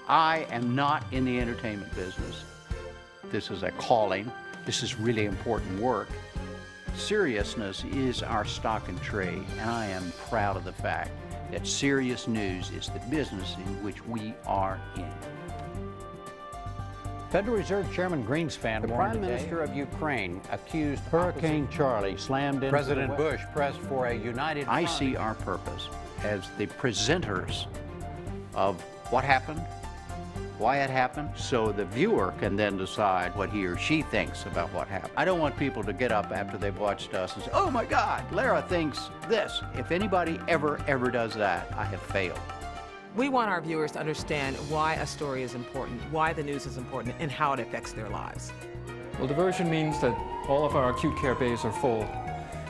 I am not in the entertainment business. This is a calling. This is really important work. Seriousness is our stock and trade, and I am proud of the fact that serious news is the business in which we are in. Federal Reserve Chairman Greenspan The warned Prime today Minister of Ukraine accused Hurricane Charlie slammed into President the Bush pressed for a united I front. see our purpose as the presenters of what happened, why it happened, so the viewer can then decide what he or she thinks about what happened. I don't want people to get up after they've watched us and say, oh my God, Lara thinks this. If anybody ever does that, I have failed. We want our viewers to understand why a story is important, why the news is important, and how it affects their lives. Well, diversion means that all of our acute care bays are full.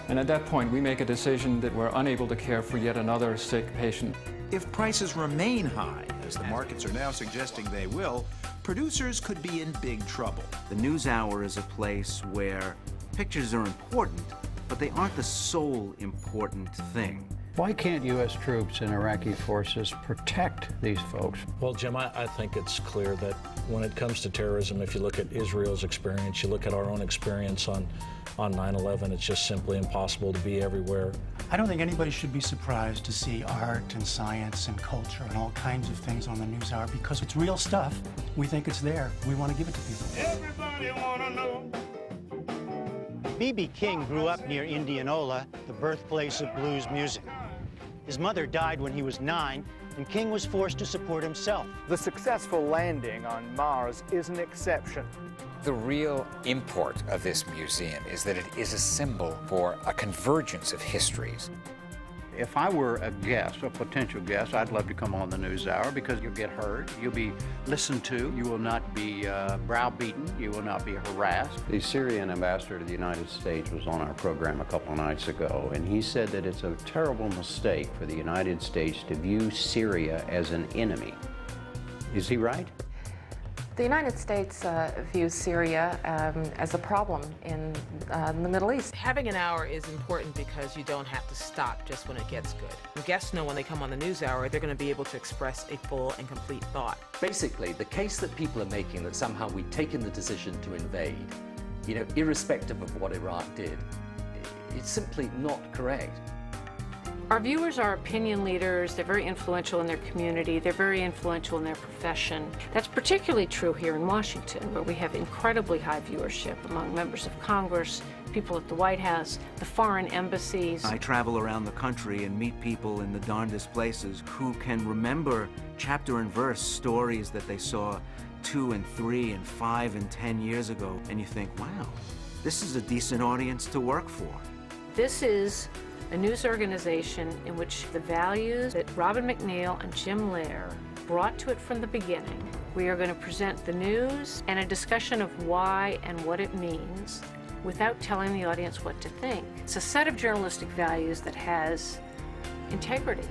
And at that point, we make a decision that we're unable to care for yet another sick patient. If prices remain high, as the markets are now suggesting they will, producers could be in big trouble. The NewsHour is a place where pictures are important, but they aren't the sole important thing. Why can't U.S. troops and Iraqi forces protect these folks? Well, Jim, I think it's clear that when it comes to terrorism, if you look at Israel's experience, you look at our own experience on 9/11, it's just simply impossible to be everywhere. I don't think anybody should be surprised to see art and science and culture and all kinds of things on the NewsHour because it's real stuff. We think it's there. We want to give it to people. Everybody wanna know. B.B. King grew up near Indianola, the birthplace of blues music. His mother died when he was 9, and King was forced to support himself. The successful landing on Mars is an exception. The real import of this museum is that it is a symbol for a convergence of histories. If I were a guest, a potential guest, I'd love to come on the NewsHour because you'll get heard, you'll be listened to, you will not be browbeaten, you will not be harassed. The Syrian ambassador to the United States was on our program a couple of nights ago, and he said that it's a terrible mistake for the United States to view Syria as an enemy. Is he right? The United States views Syria as a problem in the Middle East. Having an hour is important because you don't have to stop just when it gets good. And guests know when they come on the NewsHour, they're going to be able to express a full and complete thought. Basically, the case that people are making that somehow we've taken the decision to invade, irrespective of what Iraq did, it's simply not correct. Our viewers are opinion leaders. They're very influential in their community. They're very influential in their profession. That's particularly true here in Washington, where we have incredibly high viewership among members of Congress, people at the White House, the foreign embassies. I travel around the country and meet people in the darndest places who can remember chapter and verse stories that they saw 2 and 3 and 5 and 10 years ago, and you think, wow, this is a decent audience to work for. This is a news organization in which the values that Robin McNeil and Jim Lehrer brought to it from the beginning. We are going to present the news and a discussion of why and what it means without telling the audience what to think. It's a set of journalistic values that has integrity.